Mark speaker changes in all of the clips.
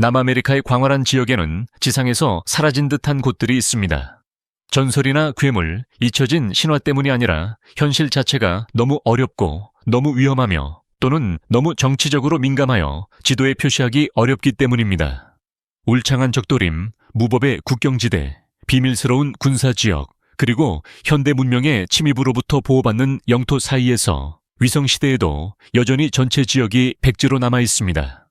Speaker 1: 남아메리카의 광활한 지역에는 지상에서 사라진 듯한 곳들이 있습니다. 전설이나 괴물, 잊혀진 신화 때문이 아니라 현실 자체가 너무 어렵고 너무 위험하며 또는 너무 정치적으로 민감하여 지도에 표시하기 어렵기 때문입니다. 울창한 적도림, 무법의 국경지대, 비밀스러운 군사지역, 그리고 현대 문명의 침입으로부터 보호받는 영토 사이에서 위성시대에도 여전히 전체 지역이 백지로 남아 있습니다.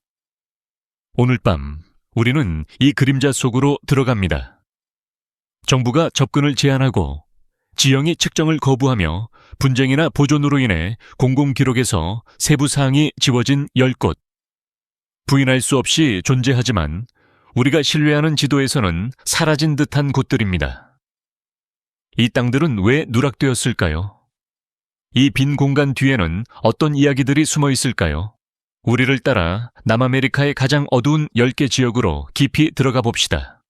Speaker 1: 오늘 밤 우리는 이 그림자 속으로 들어갑니다. 정부가 접근을 제한하고 지형이 측정을 거부하며 분쟁이나 보존으로 인해 공공기록에서 세부 사항이 지워진 10곳. 부인할 수 없이 존재하지만 우리가 신뢰하는 지도에서는 사라진 듯한 곳들입니다. 이 땅들은 왜 누락되었을까요? 이 빈 공간 뒤에는 어떤 이야기들이 숨어 있을까요? 우리를 따라 남아메리카의 가장 어두운 10개 지역으로 깊이 들어가 봅시다.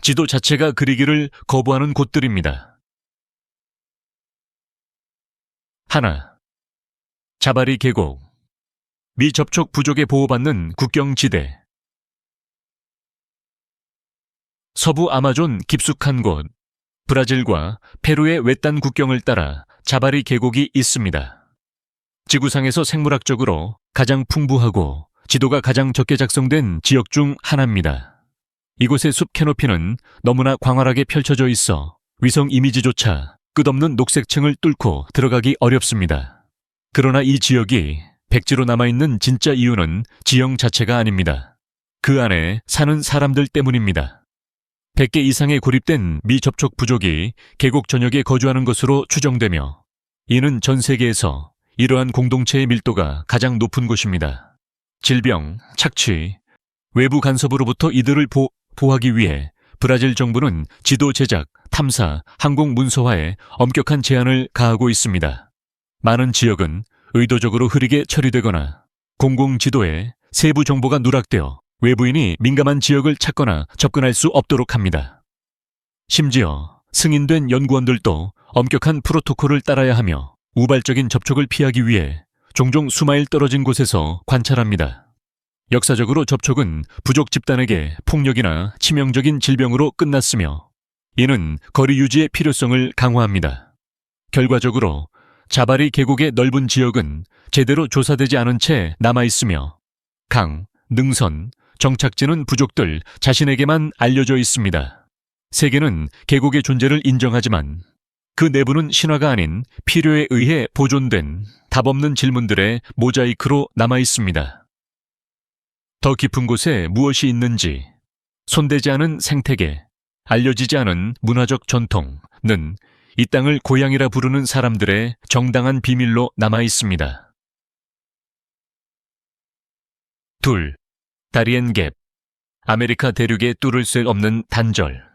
Speaker 1: 지도 자체가 그리기를 거부하는 곳들입니다. 하나, 자바리 계곡, 미접촉 부족에 보호받는 국경지대. 서부 아마존 깊숙한 곳, 브라질과 페루의 외딴 국경을 따라 자바리 계곡이 있습니다. 지구상에서 생물학적으로 가장 풍부하고 지도가 가장 적게 작성된 지역 중 하나입니다. 이곳의 숲 캐노피는 너무나 광활하게 펼쳐져 있어 위성 이미지조차 끝없는 녹색층을 뚫고 들어가기 어렵습니다. 그러나 이 지역이 백지로 남아있는 진짜 이유는 지형 자체가 아닙니다. 그 안에 사는 사람들 때문입니다. 100개 이상의 고립된 미접촉 부족이 계곡 전역에 거주하는 것으로 추정되며 이는 전 세계에서 이러한 공동체의 밀도가 가장 높은 곳입니다. 질병, 착취, 외부 간섭으로부터 이들을 보호하기 위해 브라질 정부는 지도 제작, 탐사, 항공 문서화에 엄격한 제한을 가하고 있습니다. 많은 지역은 의도적으로 흐리게 처리되거나 공공지도에 세부 정보가 누락되어 외부인이 민감한 지역을 찾거나 접근할 수 없도록 합니다. 심지어 승인된 연구원들도 엄격한 프로토콜을 따라야 하며 우발적인 접촉을 피하기 위해 종종 수마일 떨어진 곳에서 관찰합니다. 역사적으로 접촉은 부족 집단에게 폭력이나 치명적인 질병으로 끝났으며 이는 거리 유지의 필요성을 강화합니다. 결과적으로 자바리 계곡의 넓은 지역은 제대로 조사되지 않은 채 남아있으며 강, 능선, 정착지는 부족들 자신에게만 알려져 있습니다. 세계는 계곡의 존재를 인정하지만 그 내부는 신화가 아닌 필요에 의해 보존된 답없는 질문들의 모자이크로 남아있습니다. 더 깊은 곳에 무엇이 있는지, 손대지 않은 생태계, 알려지지 않은 문화적 전통은 이 땅을 고향이라 부르는 사람들의 정당한 비밀로 남아있습니다. 둘, 다리엔 갭, 아메리카 대륙에 뚫을 수 없는 단절.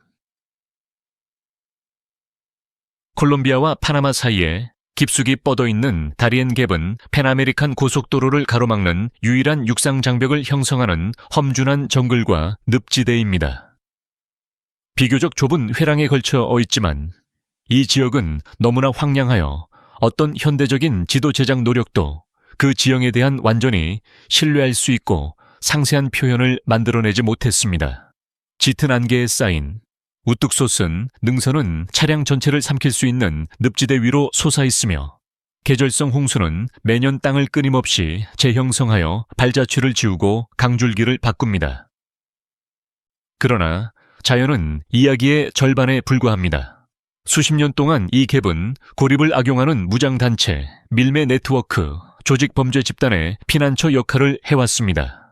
Speaker 1: 콜롬비아와 파나마 사이에 깊숙이 뻗어있는 다리엔 갭은 펜아메리칸 고속도로를 가로막는 유일한 육상 장벽을 형성하는 험준한 정글과 늪지대입니다. 비교적 좁은 회랑에 걸쳐 있지만 이 지역은 너무나 황량하여 어떤 현대적인 지도 제작 노력도 그 지형에 대한 완전히 신뢰할 수 있고 상세한 표현을 만들어내지 못했습니다. 짙은 안개에 쌓인 우뚝 솟은 능선은 차량 전체를 삼킬 수 있는 늪지대 위로 솟아있으며 계절성 홍수는 매년 땅을 끊임없이 재형성하여 발자취를 지우고 강줄기를 바꿉니다. 그러나 자연은 이야기의 절반에 불과합니다. 수십 년 동안 이 갭은 고립을 악용하는 무장단체, 밀매 네트워크, 조직범죄 집단의 피난처 역할을 해왔습니다.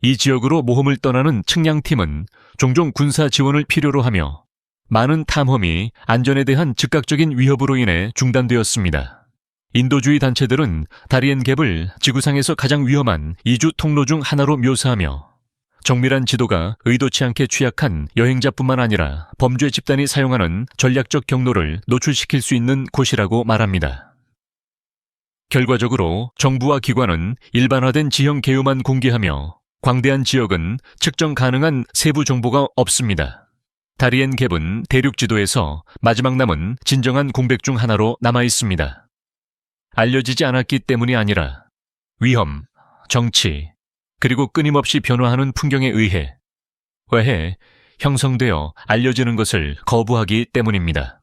Speaker 1: 이 지역으로 모험을 떠나는 측량팀은 종종 군사 지원을 필요로 하며 많은 탐험이 안전에 대한 즉각적인 위협으로 인해 중단되었습니다. 인도주의 단체들은 다리엔 갭을 지구상에서 가장 위험한 이주 통로 중 하나로 묘사하며 정밀한 지도가 의도치 않게 취약한 여행자뿐만 아니라 범죄 집단이 사용하는 전략적 경로를 노출시킬 수 있는 곳이라고 말합니다. 결과적으로 정부와 기관은 일반화된 지형 개요만 공개하며 광대한 지역은 측정 가능한 세부 정보가 없습니다. 다리엔 갭은 대륙 지도에서 마지막 남은 진정한 공백 중 하나로 남아 있습니다. 알려지지 않았기 때문이 아니라 위험, 정치, 그리고 끊임없이 변화하는 풍경에 의해 형성되어 알려지는 것을 거부하기 때문입니다.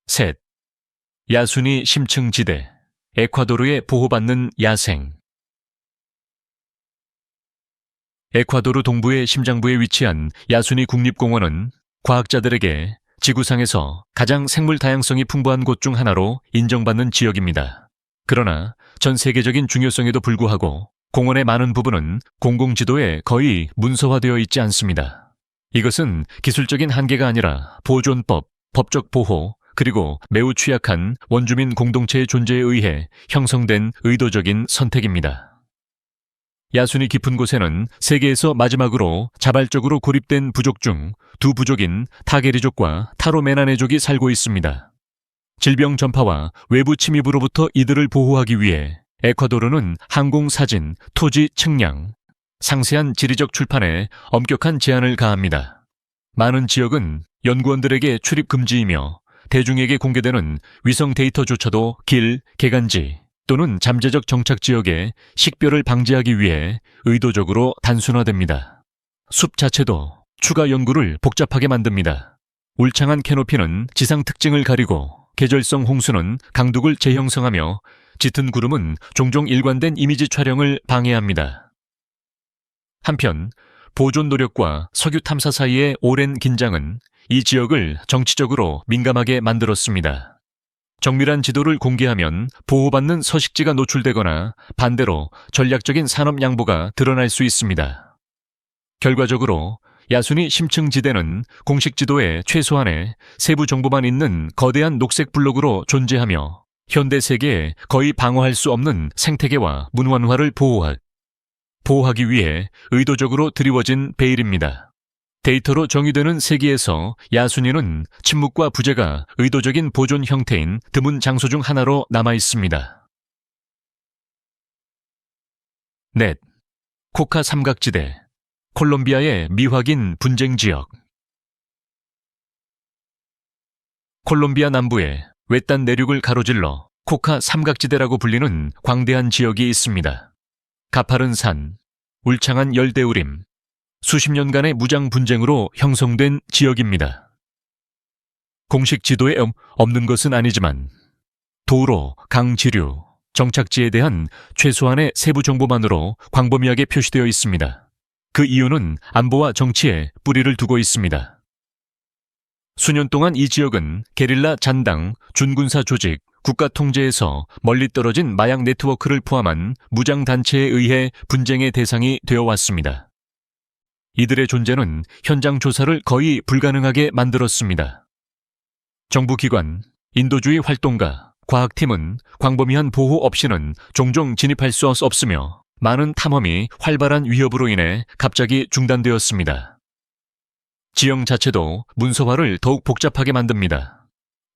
Speaker 1: 셋, 야순이 심층지대, 에콰도르에 보호받는 야생. 에콰도르 동부의 심장부에 위치한 야순이 국립공원은 과학자들에게 지구상에서 가장 생물 다양성이 풍부한 곳 중 하나로 인정받는 지역입니다. 그러나 전 세계적인 중요성에도 불구하고 공원의 많은 부분은 공공지도에 거의 문서화되어 있지 않습니다. 이것은 기술적인 한계가 아니라 보존법, 법적 보호, 그리고 매우 취약한 원주민 공동체의 존재에 의해 형성된 의도적인 선택입니다. 야순이 깊은 곳에는 세계에서 마지막으로 자발적으로 고립된 부족 중 두 부족인 타게리족과 타로메나네족이 살고 있습니다. 질병 전파와 외부 침입으로부터 이들을 보호하기 위해 에콰도르는 항공사진, 토지 측량, 상세한 지리적 출판에 엄격한 제한을 가합니다. 많은 지역은 연구원들에게 출입 금지이며 대중에게 공개되는 위성 데이터조차도 길, 개간지 또는 잠재적 정착 지역의 식별을 방지하기 위해 의도적으로 단순화됩니다. 숲 자체도 추가 연구를 복잡하게 만듭니다. 울창한 캐노피는 지상 특징을 가리고 계절성 홍수는 강둑을 재형성하며 짙은 구름은 종종 일관된 이미지 촬영을 방해합니다. 한편 보존 노력과 석유 탐사 사이의 오랜 긴장은 이 지역을 정치적으로 민감하게 만들었습니다. 정밀한 지도를 공개하면 보호받는 서식지가 노출되거나 반대로 전략적인 산업 양보가 드러날 수 있습니다. 결과적으로 야순이 심층지대는 공식 지도에 최소한의 세부 정보만 있는 거대한 녹색 블록으로 존재하며 현대 세계에 거의 방어할 수 없는 생태계와 문화를 보호하기 위해 의도적으로 드리워진 베일입니다. 데이터로 정의되는 세계에서 야순이는 침묵과 부재가 의도적인 보존 형태인 드문 장소 중 하나로 남아 있습니다. 넷, 코카 삼각지대, 콜롬비아의 미확인 분쟁 지역. 콜롬비아 남부에 외딴 내륙을 가로질러 코카 삼각지대라고 불리는 광대한 지역이 있습니다. 가파른 산, 울창한 열대우림, 수십 년간의 무장 분쟁으로 형성된 지역입니다. 공식 지도에 없는 것은 아니지만 도로, 강 지류, 정착지에 대한 최소한의 세부 정보만으로 광범위하게 표시되어 있습니다. 그 이유는 안보와 정치에 뿌리를 두고 있습니다. 수년 동안 이 지역은 게릴라 잔당, 준군사 조직, 국가 통제에서 멀리 떨어진 마약 네트워크를 포함한 무장단체에 의해 분쟁의 대상이 되어 왔습니다. 이들의 존재는 현장 조사를 거의 불가능하게 만들었습니다. 정부기관, 인도주의 활동가, 과학팀은 광범위한 보호 없이는 종종 진입할 수 없으며 많은 탐험이 활발한 위협으로 인해 갑자기 중단되었습니다. 지형 자체도 문서화를 더욱 복잡하게 만듭니다.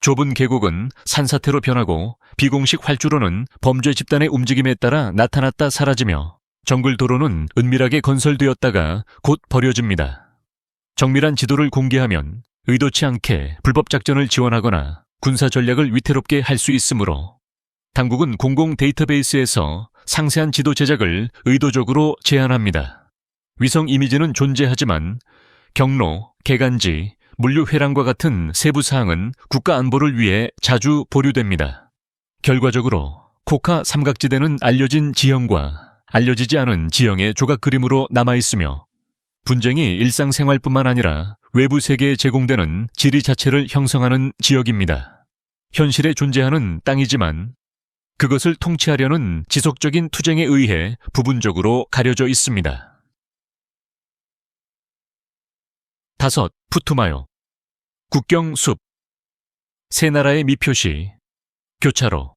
Speaker 1: 좁은 계곡은 산사태로 변하고 비공식 활주로는 범죄 집단의 움직임에 따라 나타났다 사라지며 정글 도로는 은밀하게 건설되었다가 곧 버려집니다. 정밀한 지도를 공개하면 의도치 않게 불법 작전을 지원하거나 군사 전략을 위태롭게 할 수 있으므로 당국은 공공 데이터베이스에서 상세한 지도 제작을 의도적으로 제한합니다. 위성 이미지는 존재하지만 경로, 개간지, 물류 회랑과 같은 세부 사항은 국가 안보를 위해 자주 보류됩니다. 결과적으로 코카 삼각지대는 알려진 지형과 알려지지 않은 지형의 조각 그림으로 남아있으며 분쟁이 일상생활뿐만 아니라 외부 세계에 제공되는 지리 자체를 형성하는 지역입니다. 현실에 존재하는 땅이지만 그것을 통치하려는 지속적인 투쟁에 의해 부분적으로 가려져 있습니다. 5. 푸투마요. 국경 숲. 세 나라의 미표시. 교차로.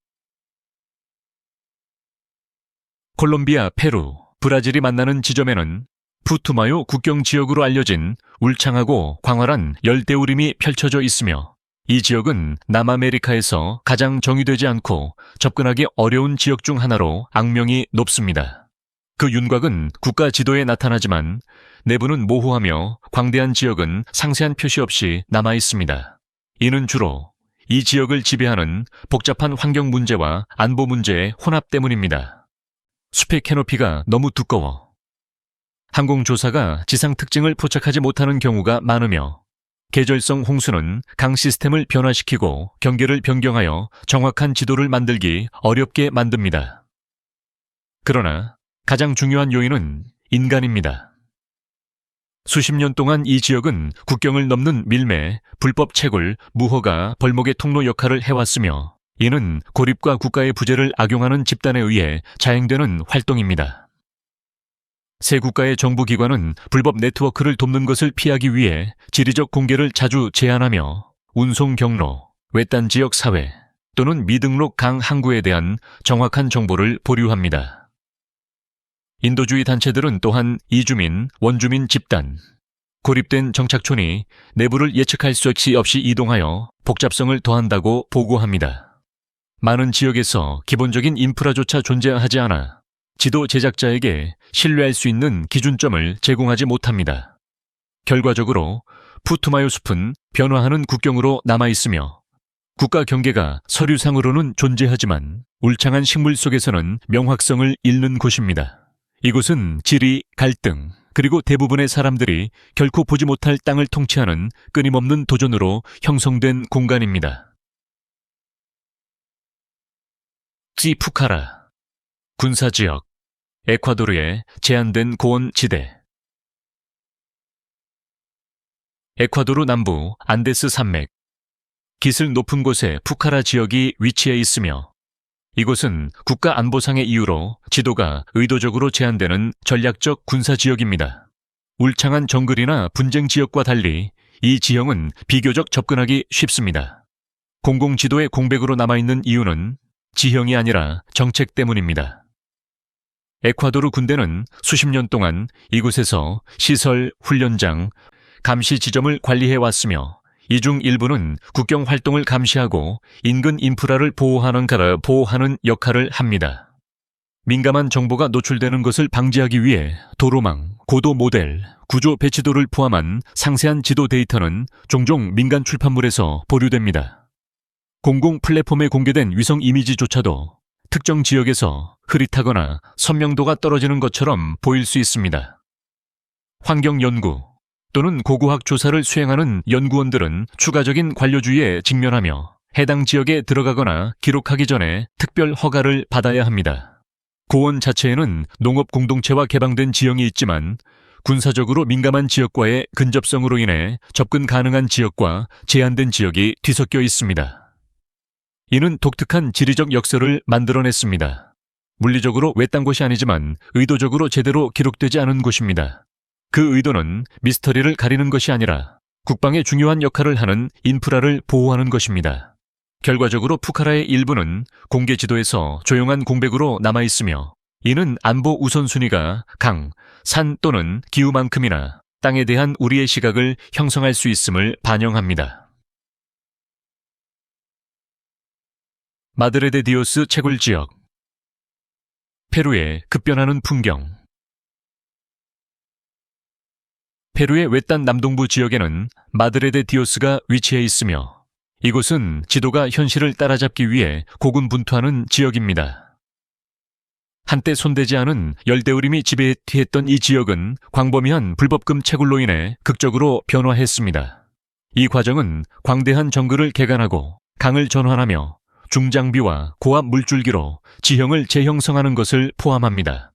Speaker 1: 콜롬비아, 페루, 브라질이 만나는 지점에는 푸투마요 국경 지역으로 알려진 울창하고 광활한 열대우림이 펼쳐져 있으며 이 지역은 남아메리카에서 가장 정의되지 않고 접근하기 어려운 지역 중 하나로 악명이 높습니다. 그 윤곽은 국가 지도에 나타나지만 내부는 모호하며 광대한 지역은 상세한 표시 없이 남아 있습니다. 이는 주로 이 지역을 지배하는 복잡한 환경 문제와 안보 문제의 혼합 때문입니다. 숲의 캐노피가 너무 두꺼워 항공조사가 지상 특징을 포착하지 못하는 경우가 많으며 계절성 홍수는 강 시스템을 변화시키고 경계를 변경하여 정확한 지도를 만들기 어렵게 만듭니다. 그러나 가장 중요한 요인은 인간입니다. 수십 년 동안 이 지역은 국경을 넘는 밀매, 불법 채굴, 무허가 벌목의 통로 역할을 해왔으며 이는 고립과 국가의 부재를 악용하는 집단에 의해 자행되는 활동입니다. 새 국가의 정부기관은 불법 네트워크를 돕는 것을 피하기 위해 지리적 공개를 자주 제한하며 운송 경로, 외딴 지역 사회 또는 미등록 강 항구에 대한 정확한 정보를 보류합니다. 인도주의 단체들은 또한 이주민, 원주민 집단, 고립된 정착촌이 내부를 예측할 수 없이 이동하여 복잡성을 더한다고 보고합니다. 많은 지역에서 기본적인 인프라조차 존재하지 않아 지도 제작자에게 신뢰할 수 있는 기준점을 제공하지 못합니다. 결과적으로 푸투마요 숲은 변화하는 국경으로 남아있으며 국가 경계가 서류상으로는 존재하지만 울창한 식물 속에서는 명확성을 잃는 곳입니다. 이곳은 지리, 갈등, 그리고 대부분의 사람들이 결코 보지 못할 땅을 통치하는 끊임없는 도전으로 형성된 공간입니다. 푸카라 군사지역 에콰도르의 제한된 고원지대 에콰도르 남부 안데스 산맥 기슭 높은 곳에 푸카라 지역이 위치해 있으며 이곳은 국가 안보상의 이유로 지도가 의도적으로 제한되는 전략적 군사지역입니다. 울창한 정글이나 분쟁 지역과 달리 이 지형은 비교적 접근하기 쉽습니다. 공공지도의 공백으로 남아있는 이유는 지형이 아니라 정책 때문입니다. 에콰도르 군대는 수십 년 동안 이곳에서 시설, 훈련장, 감시 지점을 관리해왔으며 이 중 일부는 국경 활동을 감시하고 인근 인프라를 보호하는 역할을 합니다. 민감한 정보가 노출되는 것을 방지하기 위해 도로망, 고도 모델, 구조 배치도를 포함한 상세한 지도 데이터는 종종 민간 출판물에서 보류됩니다. 공공 플랫폼에 공개된 위성 이미지조차도 특정 지역에서 흐릿하거나 선명도가 떨어지는 것처럼 보일 수 있습니다. 환경 연구 또는 고고학 조사를 수행하는 연구원들은 추가적인 관료주의에 직면하며 해당 지역에 들어가거나 기록하기 전에 특별 허가를 받아야 합니다. 고원 자체에는 농업 공동체와 개방된 지형이 있지만 군사적으로 민감한 지역과의 근접성으로 인해 접근 가능한 지역과 제한된 지역이 뒤섞여 있습니다. 이는 독특한 지리적 역설을 만들어냈습니다. 물리적으로 외딴 곳이 아니지만 의도적으로 제대로 기록되지 않은 곳입니다. 그 의도는 미스터리를 가리는 것이 아니라 국방에 중요한 역할을 하는 인프라를 보호하는 것입니다. 결과적으로 푸카라의 일부는 공개 지도에서 조용한 공백으로 남아있으며 이는 안보 우선순위가 강, 산 또는 기후만큼이나 땅에 대한 우리의 시각을 형성할 수 있음을 반영합니다. 마드레 데 디오스 채굴 지역 페루의 급변하는 풍경 페루의 외딴 남동부 지역에는 마드레 데 디오스가 위치해 있으며 이곳은 지도가 현실을 따라잡기 위해 고군분투하는 지역입니다. 한때 손대지 않은 열대우림이 지배했던 이 지역은 광범위한 불법금 채굴로 인해 극적으로 변화했습니다. 이 과정은 광대한 정글을 개간하고 강을 전환하며 중장비와 고압 물줄기로 지형을 재형성하는 것을 포함합니다.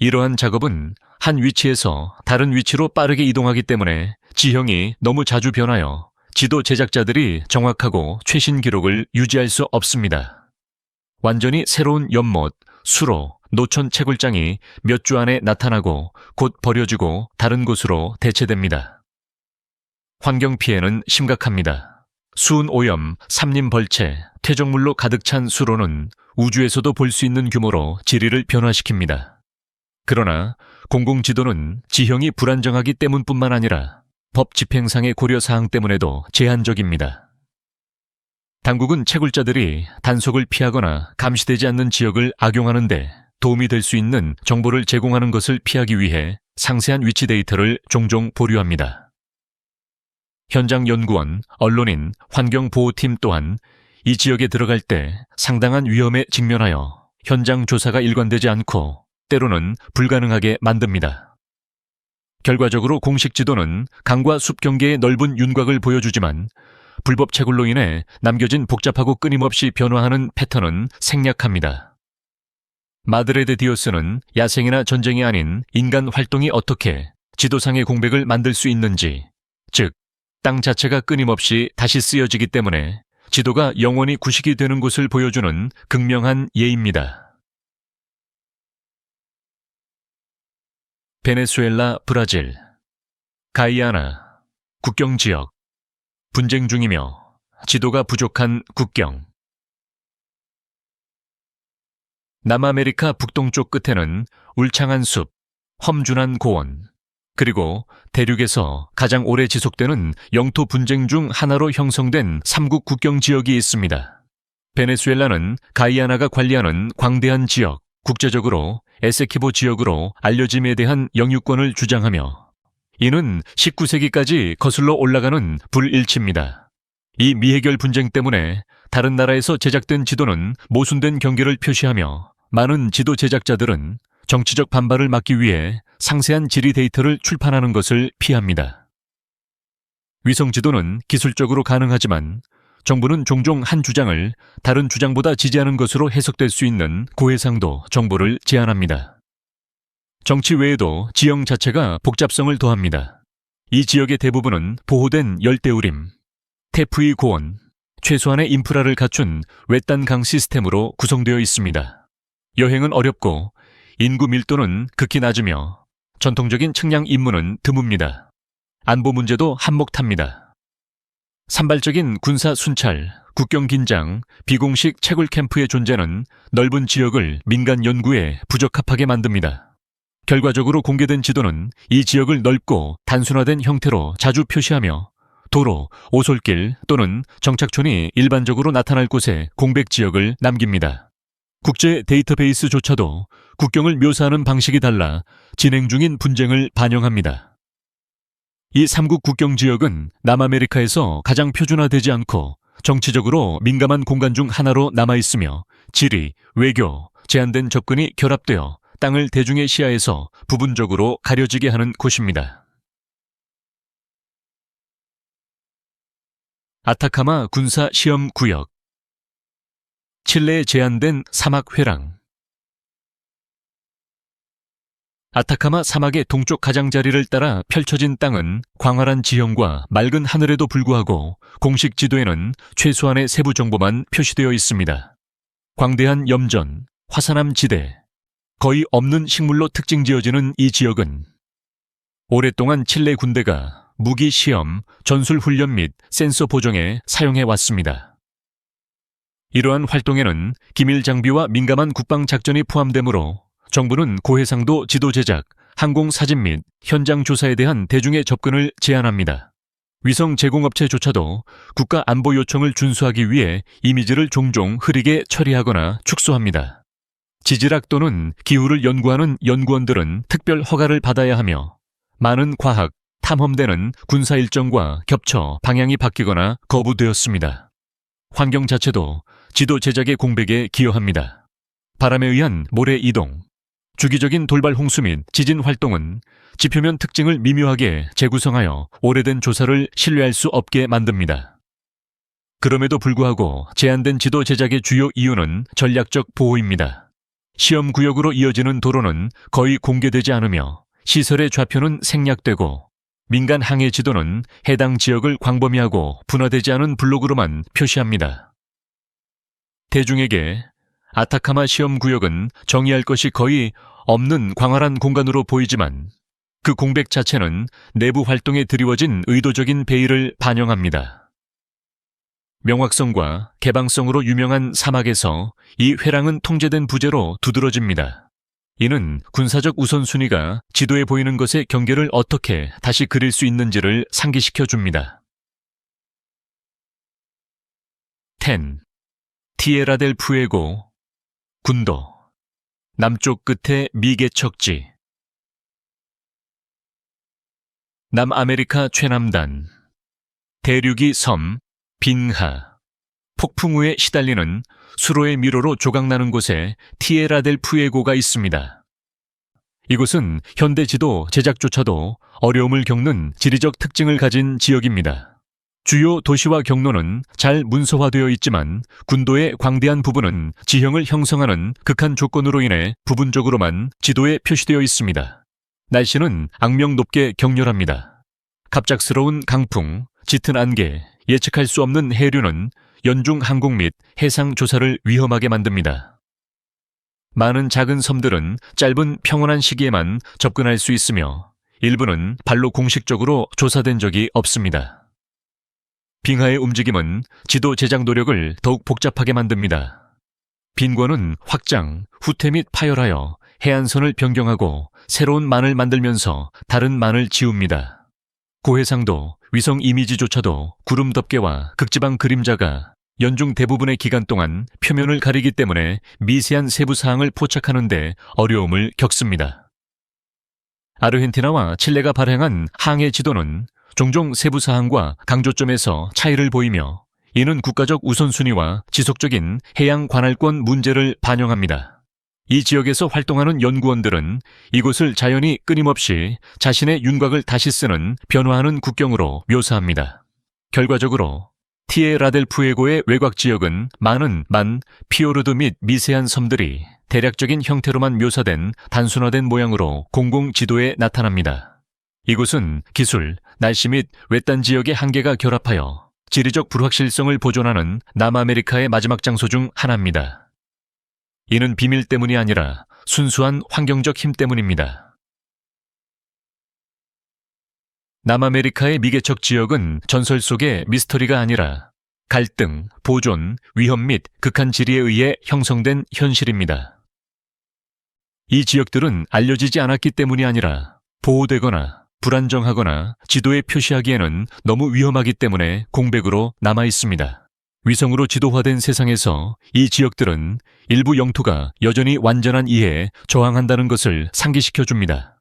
Speaker 1: 이러한 작업은 한 위치에서 다른 위치로 빠르게 이동하기 때문에 지형이 너무 자주 변하여 지도 제작자들이 정확하고 최신 기록을 유지할 수 없습니다. 완전히 새로운 연못, 수로, 노천 채굴장이 몇 주 안에 나타나고 곧 버려지고 다른 곳으로 대체됩니다. 환경 피해는 심각합니다. 수은 오염, 산림 벌채, 퇴적물로 가득 찬 수로는 우주에서도 볼 수 있는 규모로 지리를 변화시킵니다. 그러나 공공지도는 지형이 불안정하기 때문뿐만 아니라 법 집행상의 고려사항 때문에도 제한적입니다. 당국은 채굴자들이 단속을 피하거나 감시되지 않는 지역을 악용하는 데 도움이 될 수 있는 정보를 제공하는 것을 피하기 위해 상세한 위치 데이터를 종종 보류합니다. 현장 연구원, 언론인, 환경보호팀 또한 이 지역에 들어갈 때 상당한 위험에 직면하여 현장 조사가 일관되지 않고 때로는 불가능하게 만듭니다. 결과적으로 공식 지도는 강과 숲 경계의 넓은 윤곽을 보여주지만 불법 채굴로 인해 남겨진 복잡하고 끊임없이 변화하는 패턴은 생략합니다. 마드레데 디오스는 야생이나 전쟁이 아닌 인간 활동이 어떻게 지도상의 공백을 만들 수 있는지, 즉, 땅 자체가 끊임없이 다시 쓰여지기 때문에 지도가 영원히 구식이 되는 곳을 보여주는 극명한 예입니다. 베네수엘라, 브라질, 가이아나, 국경지역, 분쟁 중이며 지도가 부족한 국경. 남아메리카 북동쪽 끝에는 울창한 숲, 험준한 고원, 그리고 대륙에서 가장 오래 지속되는 영토 분쟁 중 하나로 형성된 3국 국경 지역이 있습니다. 베네수엘라는 가이아나가 관리하는 광대한 지역, 국제적으로 에세키보 지역으로 알려짐에 대한 영유권을 주장하며 이는 19세기까지 거슬러 올라가는 불일치입니다. 이 미해결 분쟁 때문에 다른 나라에서 제작된 지도는 모순된 경계를 표시하며 많은 지도 제작자들은 정치적 반발을 막기 위해 상세한 지리 데이터를 출판하는 것을 피합니다. 위성 지도는 기술적으로 가능하지만 정부는 종종 한 주장을 다른 주장보다 지지하는 것으로 해석될 수 있는 고해상도 정보를 제안합니다. 정치 외에도 지형 자체가 복잡성을 더합니다. 이 지역의 대부분은 보호된 열대우림, 태프의 고원, 최소한의 인프라를 갖춘 외딴강 시스템으로 구성되어 있습니다. 여행은 어렵고 인구 밀도는 극히 낮으며 전통적인 측량 임무는 드뭅니다. 안보 문제도 한몫합니다. 산발적인 군사 순찰, 국경 긴장, 비공식 채굴 캠프의 존재는 넓은 지역을 민간 연구에 부적합하게 만듭니다. 결과적으로 공개된 지도는 이 지역을 넓고 단순화된 형태로 자주 표시하며 도로, 오솔길 또는 정착촌이 일반적으로 나타날 곳에 공백 지역을 남깁니다. 국제 데이터베이스조차도 국경을 묘사하는 방식이 달라 진행 중인 분쟁을 반영합니다. 이 3국 국경 지역은 남아메리카에서 가장 표준화되지 않고 정치적으로 민감한 공간 중 하나로 남아있으며 지리, 외교, 제한된 접근이 결합되어 땅을 대중의 시야에서 부분적으로 가려지게 하는 곳입니다. 아타카마 군사 시험 구역, 칠레에 제한된 사막 회랑. 아타카마 사막의 동쪽 가장자리를 따라 펼쳐진 땅은 광활한 지형과 맑은 하늘에도 불구하고 공식 지도에는 최소한의 세부 정보만 표시되어 있습니다. 광대한 염전, 화산암 지대, 거의 없는 식물로 특징 지어지는 이 지역은 오랫동안 칠레 군대가 무기 시험, 전술 훈련 및 센서 보정에 사용해 왔습니다. 이러한 활동에는 기밀 장비와 민감한 국방 작전이 포함되므로 정부는 고해상도 지도 제작, 항공 사진 및 현장 조사에 대한 대중의 접근을 제한합니다. 위성 제공업체조차도 국가 안보 요청을 준수하기 위해 이미지를 종종 흐리게 처리하거나 축소합니다. 지질학 또는 기후를 연구하는 연구원들은 특별 허가를 받아야 하며 많은 과학, 탐험대는 군사 일정과 겹쳐 방향이 바뀌거나 거부되었습니다. 환경 자체도 지도 제작의 공백에 기여합니다. 바람에 의한 모래 이동, 주기적인 돌발 홍수 및 지진 활동은 지표면 특징을 미묘하게 재구성하여 오래된 조사를 신뢰할 수 없게 만듭니다. 그럼에도 불구하고 제한된 지도 제작의 주요 이유는 전략적 보호입니다. 시험 구역으로 이어지는 도로는 거의 공개되지 않으며 시설의 좌표는 생략되고 민간 항해 지도는 해당 지역을 광범위하고 분화되지 않은 블록으로만 표시합니다. 대중에게 아타카마 시험 구역은 정의할 것이 거의 없는 광활한 공간으로 보이지만 그 공백 자체는 내부 활동에 드리워진 의도적인 배의를 반영합니다. 명확성과 개방성으로 유명한 사막에서 이 회랑은 통제된 부재로 두드러집니다. 이는 군사적 우선순위가 지도에 보이는 것의 경계를 어떻게 다시 그릴 수 있는지를 상기시켜 줍니다. 10. 티에라 델 푸에고, 군도, 남쪽 끝의 미개척지. 남아메리카 최남단, 대륙이 섬, 빈하, 폭풍우에 시달리는 수로의 미로로 조각나는 곳에 티에라델 푸에고가 있습니다. 이곳은 현대 지도 제작조차도 어려움을 겪는 지리적 특징을 가진 지역입니다. 주요 도시와 경로는 잘 문서화되어 있지만 군도의 광대한 부분은 지형을 형성하는 극한 조건으로 인해 부분적으로만 지도에 표시되어 있습니다. 날씨는 악명 높게 격렬합니다. 갑작스러운 강풍, 짙은 안개, 예측할 수 없는 해류는 연중 항공 및 해상 조사를 위험하게 만듭니다. 많은 작은 섬들은 짧은 평온한 시기에만 접근할 수 있으며 일부는 발로 공식적으로 조사된 적이 없습니다. 빙하의 움직임은 지도 제작 노력을 더욱 복잡하게 만듭니다. 빈권은 확장, 후퇴 및 파열하여 해안선을 변경하고 새로운 만을 만들면서 다른 만을 지웁니다. 고해상도, 위성 이미지조차도 구름 덮개와 극지방 그림자가 연중 대부분의 기간 동안 표면을 가리기 때문에 미세한 세부 사항을 포착하는 데 어려움을 겪습니다. 아르헨티나와 칠레가 발행한 항해 지도는 종종 세부 사항과 강조점에서 차이를 보이며 이는 국가적 우선순위와 지속적인 해양 관할권 문제를 반영합니다. 이 지역에서 활동하는 연구원들은 이곳을 자연이 끊임없이 자신의 윤곽을 다시 쓰는 변화하는 국경으로 묘사합니다. 결과적으로 티에라델푸에고의 외곽 지역은 많은 피오르드 및 미세한 섬들이 대략적인 형태로만 묘사된 단순화된 모양으로 공공 지도에 나타납니다. 이곳은 기술, 날씨 및 외딴 지역의 한계가 결합하여 지리적 불확실성을 보존하는 남아메리카의 마지막 장소 중 하나입니다. 이는 비밀 때문이 아니라 순수한 환경적 힘 때문입니다. 남아메리카의 미개척 지역은 전설 속의 미스터리가 아니라 갈등, 보존, 위험 및 극한 지리에 의해 형성된 현실입니다. 이 지역들은 알려지지 않았기 때문이 아니라 보호되거나 불안정하거나 지도에 표시하기에는 너무 위험하기 때문에 공백으로 남아 있습니다. 위성으로 지도화된 세상에서 이 지역들은 일부 영토가 여전히 완전한 이해에 저항한다는 것을 상기시켜 줍니다.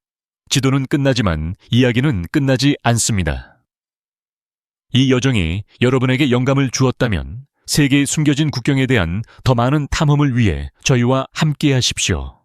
Speaker 1: 지도는 끝나지만 이야기는 끝나지 않습니다. 이 여정이 여러분에게 영감을 주었다면 세계의 숨겨진 국경에 대한 더 많은 탐험을 위해 저희와 함께 하십시오.